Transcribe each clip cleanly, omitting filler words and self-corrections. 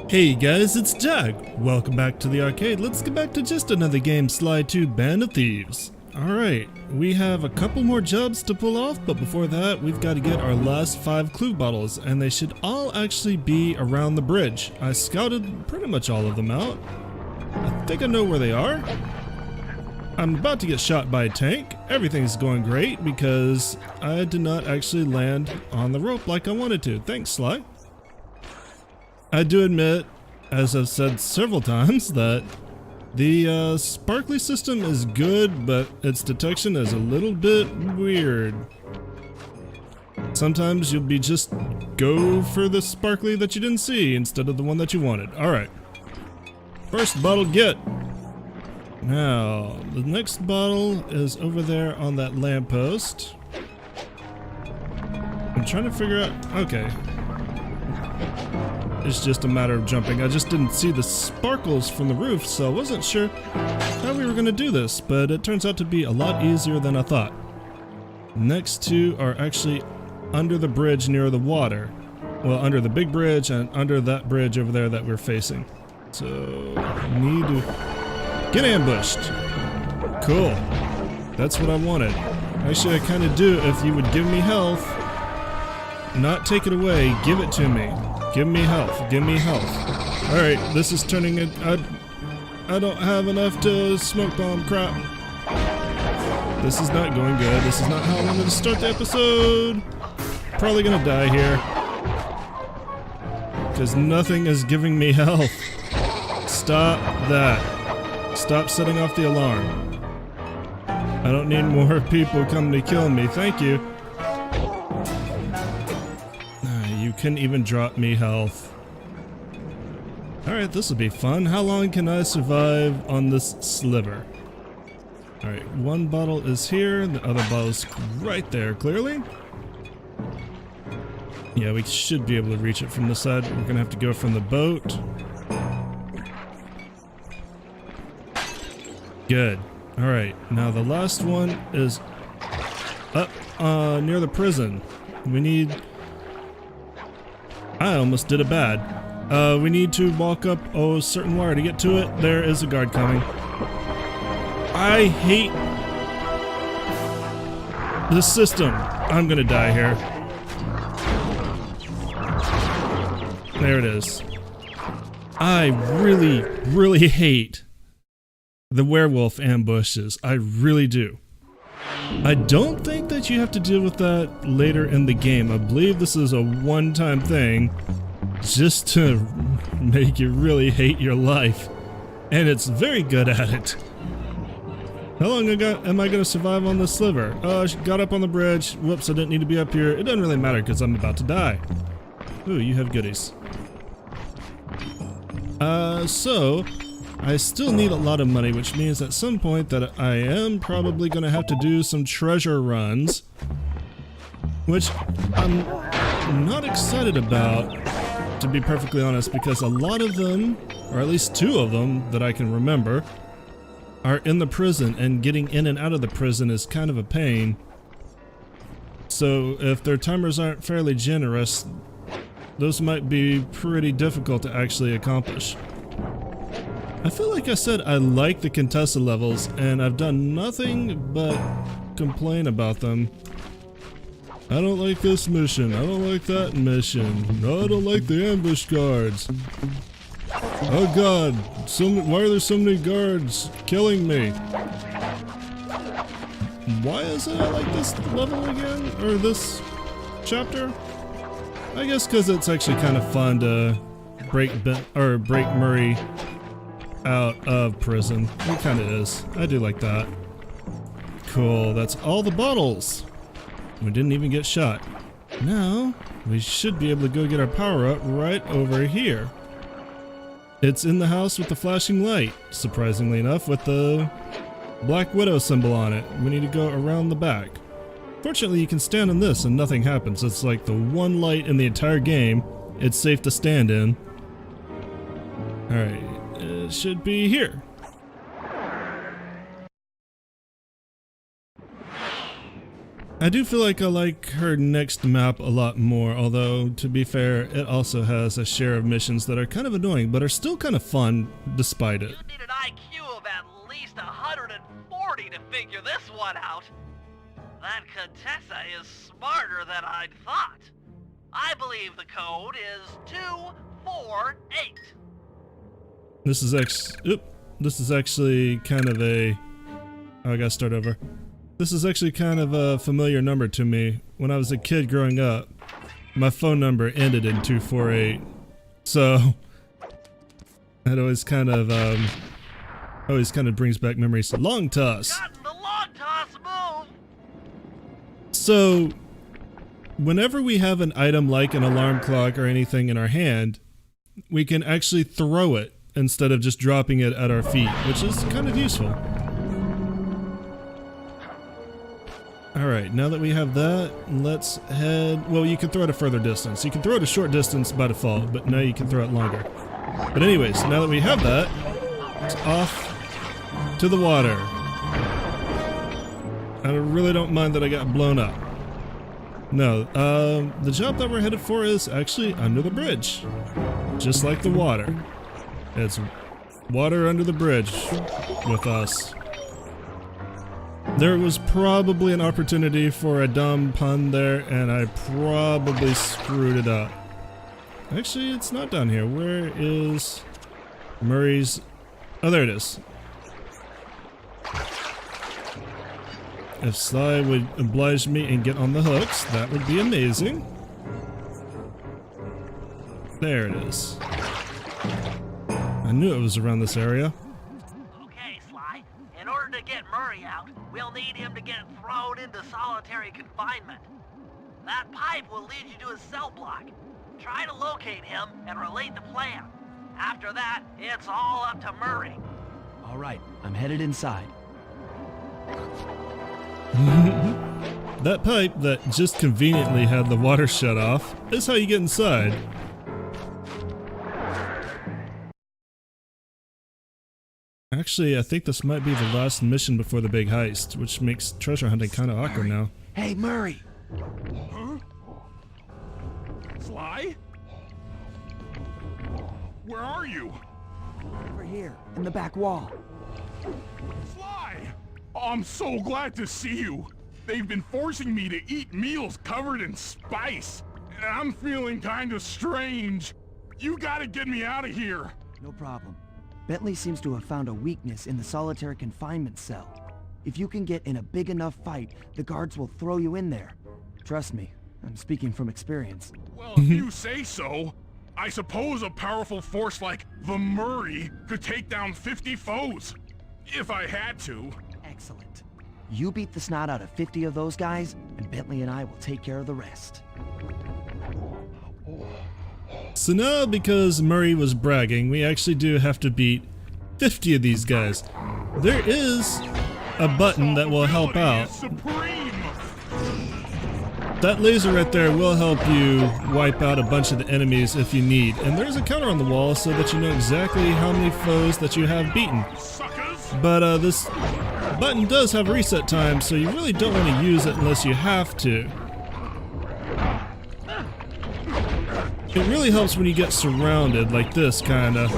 Hey guys, it's Jack. Welcome back to the arcade. Let's get back to just another game, Sly 2 Band of Thieves. Alright, we have a couple more jobs to pull off, but before that, we've got to get our last 5 clue bottles, and they should all actually be around the bridge. I scouted pretty much all of them out. I think I know where they are. I'm about to get shot by a tank. Everything's going great because I did not actually land on the rope like I wanted to. Thanks, Sly. I do admit, as I've said several times, that the sparkly system is good, but its detection is a little bit weird. Sometimes you'll be just go for the sparkly that you didn't see instead of the one that you wanted. Alright. First bottle get. Now, the next bottle is over there on that lamppost. I'm trying to figure out... Okay. It's just a matter of jumping. I just didn't see the sparkles from the roof, so I wasn't sure how we were going to do this, but it turns out to be a lot easier than I thought. Next two are actually under the bridge near the water. Well, under the big bridge and under that bridge over there that we're facing. So, need to get ambushed. Cool. That's what I wanted. Actually, I kind of do if you would give me health. Not take it away, give it to me. Give me health, give me health. Alright, this is turning it... I don't have enough to smoke bomb, crap. This is not going good. This is not how I wanted to start the episode. Probably gonna die here. Because nothing is giving me health. Stop that. Stop setting off the alarm. I don't need more people coming to kill me, thank you. You couldn't even drop me health. Alright, this will be fun. How long can I survive on this sliver? Alright, one bottle is here, the other bottle's right there, clearly. Yeah, we should be able to reach it from the side. We're gonna have to go from the boat. Good. Alright, now the last one is up near the prison. We need... I almost did it bad. We need to walk up a certain wire to get to it. There is a guard coming. I hate the system. I'm gonna die here. There it is. I really, really hate the werewolf ambushes. I really do. I don't think that you have to deal with that later in the game. I believe this is a one-time thing just to make you really hate your life. And it's very good at it. How long am I going to survive on this sliver? Oh, I got up on the bridge. Whoops, I didn't need to be up here. It doesn't really matter because I'm about to die. Ooh, you have goodies. So... I still need a lot of money, which means at some point that I am probably going to have to do some treasure runs, which I'm not excited about, to be perfectly honest, because a lot of them, or at least 2 of them that I can remember, are in the prison, and getting in and out of the prison is kind of a pain. So if their timers aren't fairly generous, those might be pretty difficult to actually accomplish. I feel like I said I like the Contessa levels, and I've done nothing but complain about them. I don't like this mission, I don't like that mission, I don't like the ambush guards. Oh god, why are there so many guards killing me? Why is it I like this level again, or this chapter? I guess because it's actually kind of fun to break Murray out of prison. It kind of is. I do like that. Cool, that's all the bottles. We didn't even get shot. Now, we should be able to go get our power up right over here. It's in the house with the flashing light, surprisingly enough, with the Black Widow symbol on it. We need to go around the back. Fortunately, you can stand in this and nothing happens. It's like the one light in the entire game it's safe to stand in. Alright. It should be here. I do feel like I like her next map a lot more, although, to be fair, it also has a share of missions that are kind of annoying, but are still kind of fun despite it. You need an IQ of at least 140 to figure this one out. That Contessa is smarter than I'd thought. I believe the code is 248. This is actually kind of a... Oh, I gotta start over. This is actually kind of a familiar number to me. When I was a kid growing up, my phone number ended in 248. So, that always kind of brings back memories. Long toss. Gotten the long toss move. So, whenever we have an item like an alarm clock or anything in our hand, we can actually throw it instead of just dropping it at our feet, which is kind of useful. Alright, now that we have that, let's head... Well, you can throw it a further distance. You can throw it a short distance by default, but now you can throw it longer. But anyways, now that we have that, it's off to the water. I really don't mind that I got blown up. No, the job that we're headed for is actually under the bridge. Just like the water. It's water under the bridge with us. There was probably an opportunity for a dumb pun there, and I probably screwed it up. Actually, it's not down here. Where is Murray's... Oh, there it is. If Sly would oblige me and get on the hooks, that would be amazing. There it is. I knew it was around this area. Okay, Sly. In order to get Murray out, we'll need him to get thrown into solitary confinement. That pipe will lead you to his cell block. Try to locate him and relate the plan. After that, it's all up to Murray. All right, I'm headed inside. That pipe that just conveniently had the water shut off is how you get inside. Actually, I think this might be the last mission before the big heist, which makes treasure hunting kind of awkward now. Hey, Murray! Huh? Sly? Where are you? Over here, in the back wall. Sly! Oh, I'm so glad to see you. They've been forcing me to eat meals covered in spice, and I'm feeling kind of strange. You gotta get me out of here. No problem. Bentley seems to have found a weakness in the solitary confinement cell. If you can get in a big enough fight, the guards will throw you in there. Trust me, I'm speaking from experience. Well, if you say so. I suppose a powerful force like the Murray could take down 50 foes. If I had to. Excellent. You beat the snot out of 50 of those guys, and Bentley and I will take care of the rest. So now, because Murray was bragging, we actually do have to beat 50 of these guys. There is a button that will help out. That laser right there will help you wipe out a bunch of the enemies if you need. And there's a counter on the wall so that you know exactly how many foes that you have beaten. But this button does have reset time, so you really don't want to use it unless you have to. It really helps when you get surrounded like this, kinda.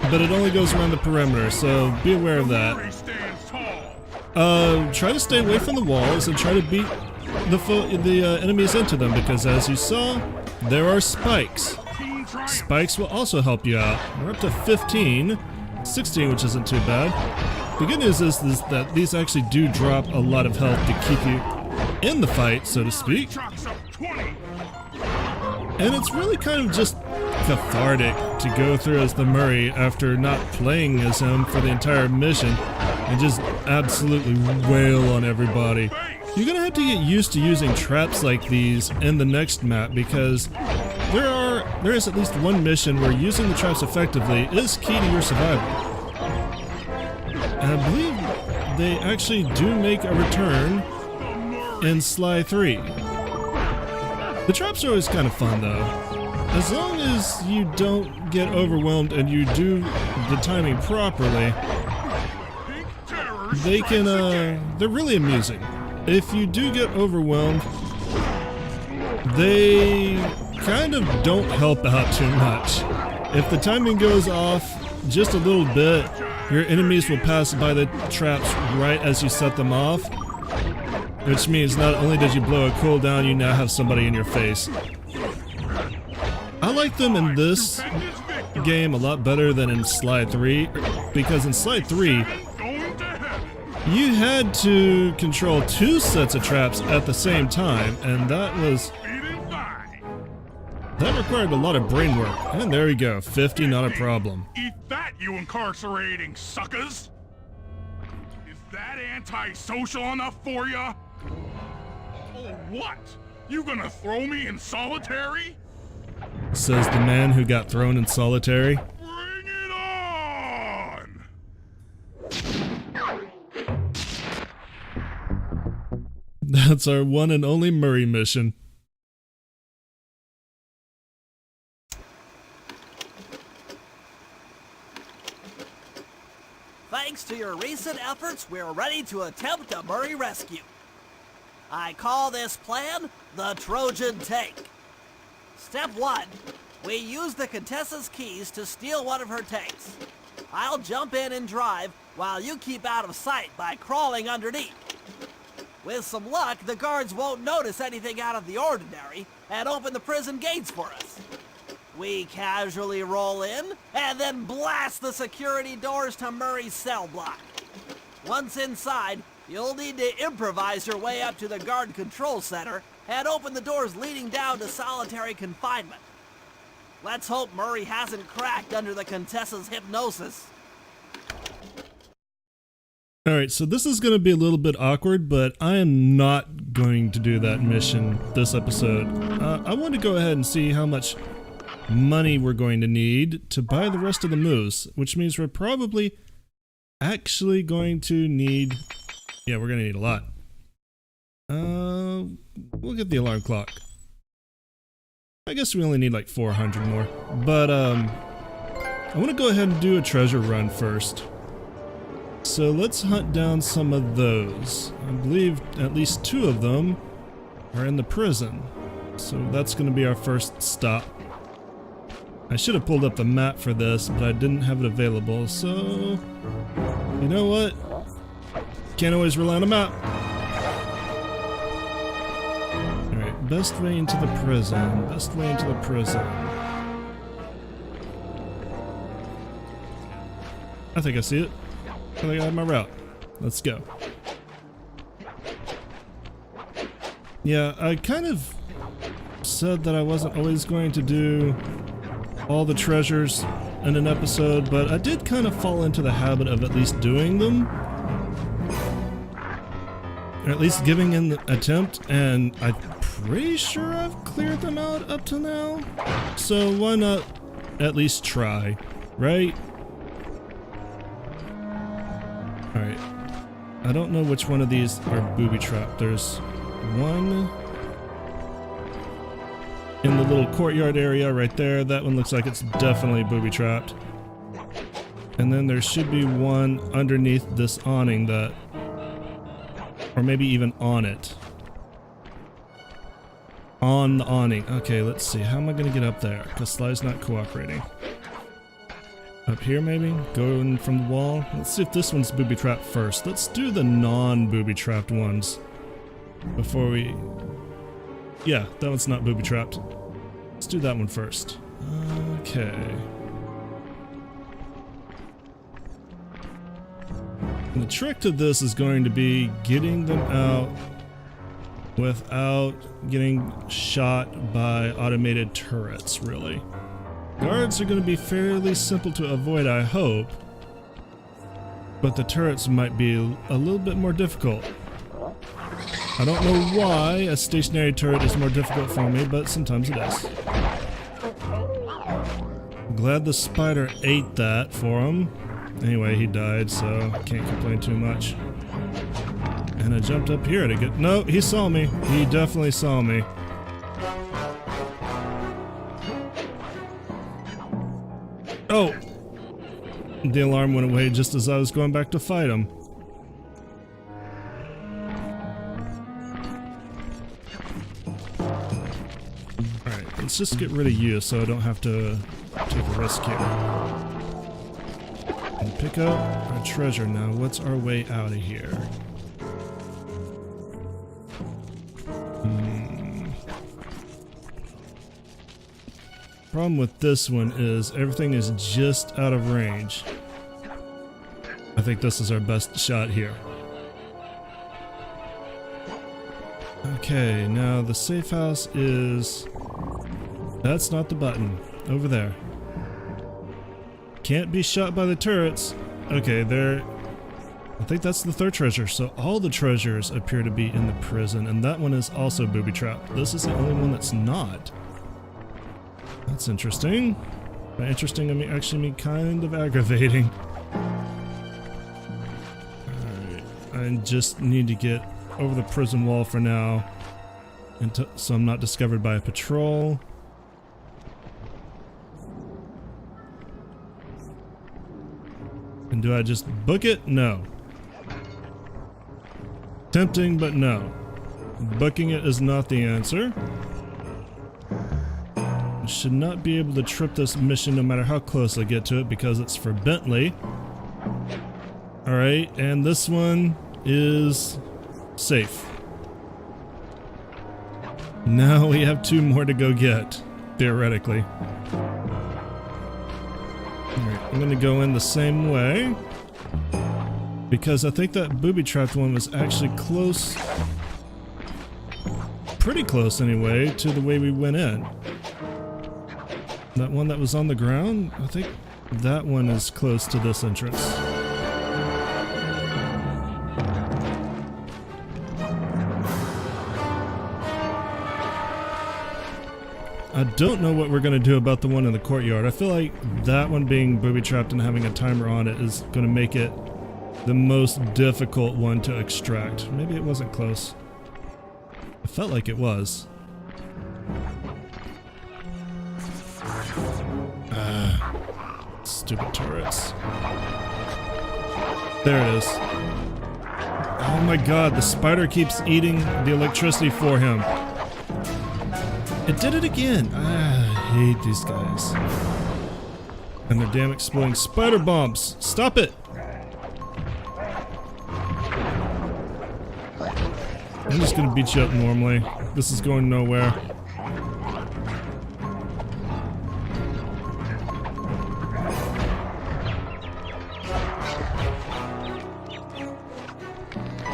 But it only goes around the perimeter, so be aware of that. Try to stay away from the walls and try to beat the enemies into them, because as you saw, there are spikes. Spikes will also help you out. We're up to 15, 16, which isn't too bad. The good news is that these actually do drop a lot of health to keep you in the fight, so to speak. And it's really kind of just cathartic to go through as the Murray after not playing as him for the entire mission and just absolutely wail on everybody. You're gonna have to get used to using traps like these in the next map, because there is at least one mission where using the traps effectively is key to your survival. And I believe they actually do make a return in Sly 3. The traps are always kind of fun though. As long as you don't get overwhelmed and you do the timing properly, they can, they're really amusing. If you do get overwhelmed, they kind of don't help out too much. If the timing goes off just a little bit, your enemies will pass by the traps right as you set them off, which means not only did you blow a cooldown, you now have somebody in your face. I like them in this game a lot better than in Slide 3, because in Slide 3, you had to control 2 sets of traps at the same time, and that required a lot of brain work. And there we go, 50, not a problem. Eat that, you incarcerating suckers! Is that antisocial enough for ya? Oh, what? You gonna throw me in solitary? Says the man who got thrown in solitary. Bring it on! That's our one and only Murray mission. Thanks to your recent efforts, we're ready to attempt a Murray rescue. I call this plan the Trojan Tank. Step 1. We use the Contessa's keys to steal one of her tanks. I'll jump in and drive while you keep out of sight by crawling underneath. With some luck, the guards won't notice anything out of the ordinary and open the prison gates for us. We casually roll in and then blast the security doors to Murray's cell block. Once inside, you'll need to improvise your way up to the guard control center and open the doors leading down to solitary confinement. Let's hope Murray hasn't cracked under the Contessa's hypnosis. Alright, so this is going to be a little bit awkward, but I am not going to do that mission this episode. I want to go ahead and see how much money we're going to need to buy the rest of the moves, which means we're probably actually going to need... Yeah, we're going to need a lot. We'll get the alarm clock. I guess we only need like 400 more. But, I want to go ahead and do a treasure run first. So let's hunt down some of those. I believe at least 2 of them are in the prison. So that's going to be our first stop. I should have pulled up the map for this, but I didn't have it available, so... You know what? Can't always rely on a map. Alright, best way into the prison. Best way into the prison. I think I see it. I think I have my route. Let's go. Yeah, I kind of said that I wasn't always going to do all the treasures in an episode, but I did kind of fall into the habit of at least doing them. Or at least giving an attempt, and I'm pretty sure I've cleared them out up to now. So why not at least try, right? Alright. I don't know which one of these are booby-trapped. There's one in the little courtyard area right there. That one looks like it's definitely booby-trapped. And then there should be one underneath this awning that... Or maybe even on it. On the awning. Okay, let's see. How am I going to get up there? Because Sly's not cooperating. Up here, maybe? Going from the wall? Let's see if this one's booby-trapped first. Let's do the non-booby-trapped ones. Before we... Yeah, that one's not booby-trapped. Let's do that one first. Okay. And the trick to this is going to be getting them out without getting shot by automated turrets, really. Guards are going to be fairly simple to avoid, I hope. But the turrets might be a little bit more difficult. I don't know why a stationary turret is more difficult for me, but sometimes it is. I'm glad the spider ate that for him. Anyway, he died, so I can't complain too much. And I jumped up here to get... No, he saw me. He definitely saw me. Oh! The alarm went away just as I was going back to fight him. just get rid of you so I don't have to take a risk here. And pick up our treasure now. What's our way out of here? Problem with this one is everything is just out of range. I think this is our best shot here. Okay, now the safe house is... That's not the button. Over there. Can't be shot by the turrets. Okay, there... I think that's the third treasure. So all the treasures appear to be in the prison, and that one is also booby-trapped. This is the only one that's not. That's interesting. By interesting, I mean actually mean kind of aggravating. Alright, I just need to get over the prison wall for now, so I'm not discovered by a patrol. And do I just book it? No. Tempting, but no. Booking it is not the answer. I should not be able to trip this mission no matter how close I get to it because it's for Bentley. Alright, and this one is safe. Now we have 2 more to go get, theoretically. Alright, I'm gonna go in the same way. Because I think that booby-trapped one was actually close, pretty close anyway, to the way we went in. That one that was on the ground, I think that one is close to this entrance. I don't know what we're going to do about the one in the courtyard. I feel like that one being booby-trapped and having a timer on it is going to make it the most difficult one to extract. Maybe it wasn't close. I felt like it was. Stupid turrets. There it is. Oh my god, the spider keeps eating the electricity for him. It did it again. I hate these guys. And their damn exploding spider bombs. Stop it! I'm just gonna beat you up normally. This is going nowhere.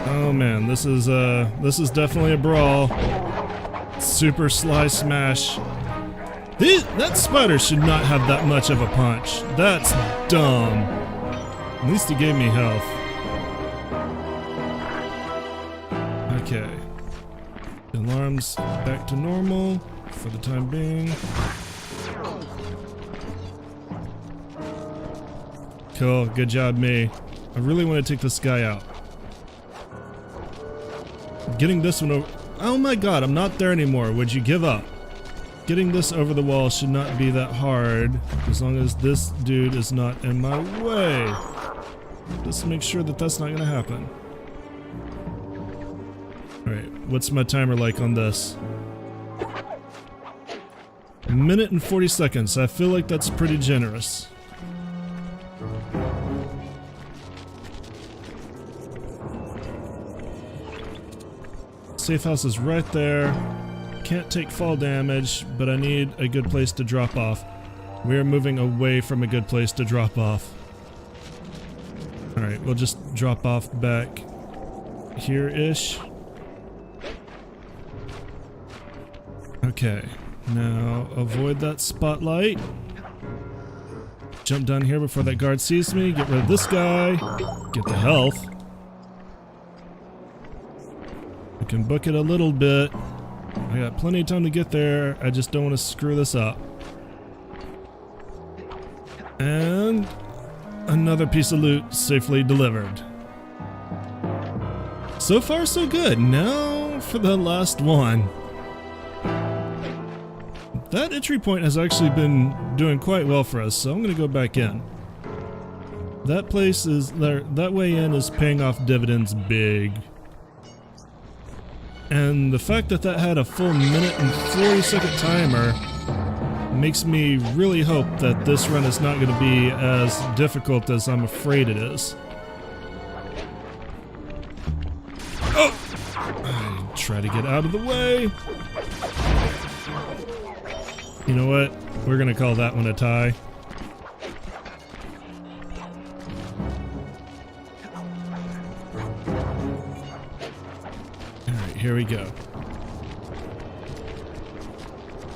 Oh man, this is definitely a brawl. Super sly smash. That spider should not have that much of a punch. That's dumb. At least he gave me health. Okay. The alarm's back to normal for the time being. Cool, good job me. I really want to take this guy out. Getting this one over... Oh my god, I'm not there anymore. Would you give up? Getting this over the wall should not be that hard, as long as this dude is not in my way. Just make sure that that's not going to happen. Alright, what's my timer like on this? 1 minute and 40 seconds. I feel like that's pretty generous. Safe house is right there. Can't take fall damage, but I need a good place to drop off. We are moving away from a good place to drop off. Alright, we'll just drop off back here-ish. Okay, now avoid that spotlight. Jump down here before that guard sees me. Get rid of this guy. Get the health. I can book it a little bit. I got plenty of time to get there. I just don't want to screw this up. And another piece of loot safely delivered. So far, so good. Now for the last one. That entry point has actually been doing quite well for us, so I'm going to go back in. That place is there. That way in is paying off dividends big. And the fact that that had a full 1 minute and 40 second timer makes me really hope that this run is not going to be as difficult as I'm afraid it is. Oh! I try to get out of the way. You know what? We're going to call that one a tie. Alright, here we go.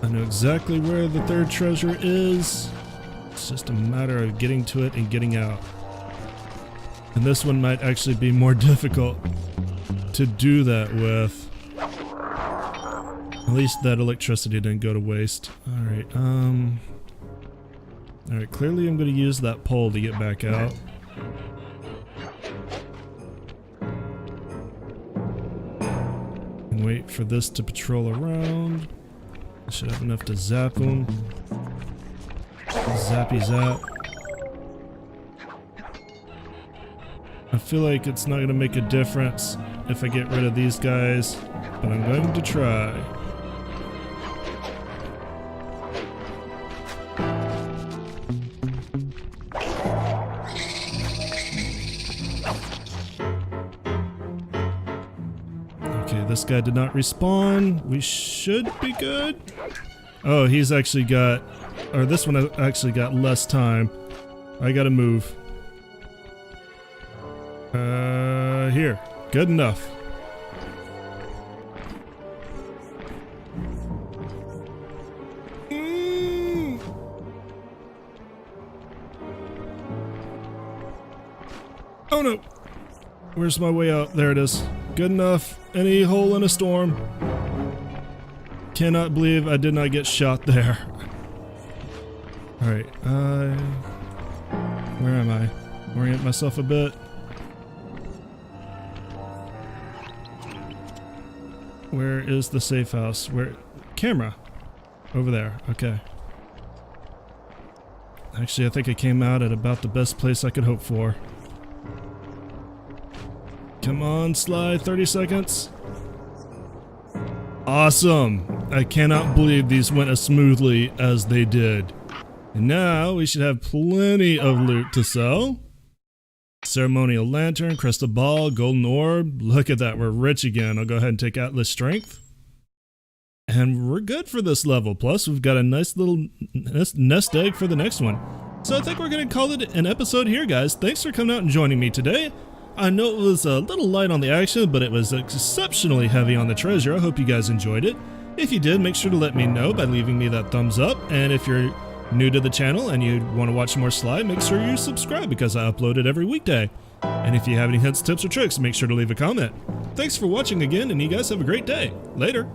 I know exactly where the third treasure is. It's just a matter of getting to it and getting out. And this one might actually be more difficult to do that with. At least that electricity didn't go to waste. Alright, alright, clearly I'm going to use that pole to get back out. And wait for this to patrol around. I should have enough to zap them. Zappy zap. I feel like it's not going to make a difference if I get rid of these guys, but I'm going to try. Okay, this guy did not respawn. We should be good. Oh, he's actually got, or this one actually got less time. I gotta move. Here. Good enough. Oh no! Where's my way out? There it is. Good enough. Any hole in a storm. Cannot believe I did not get shot there. Alright, where am I? Orient myself a bit. Where is the safe house? Where? Camera. Over there. Okay. Actually, I think I came out at about the best place I could hope for. Come on, Sly. 30 seconds. Awesome. I cannot believe these went as smoothly as they did. And now we should have plenty of loot to sell. Ceremonial lantern, crystal ball, golden orb. Look at that, we're rich again. I'll go ahead and take Atlas strength. And we're good for this level. Plus, we've got a nice little nest egg for the next one. So I think we're going to call it an episode here, guys. Thanks for coming out and joining me today. I know it was a little light on the action, but it was exceptionally heavy on the treasure. I hope you guys enjoyed it. If you did, make sure to let me know by leaving me that thumbs up. And if you're new to the channel and you want to watch more Sly, make sure you subscribe because I upload it every weekday. And if you have any hints, tips, or tricks, make sure to leave a comment. Thanks for watching again, and you guys have a great day. Later.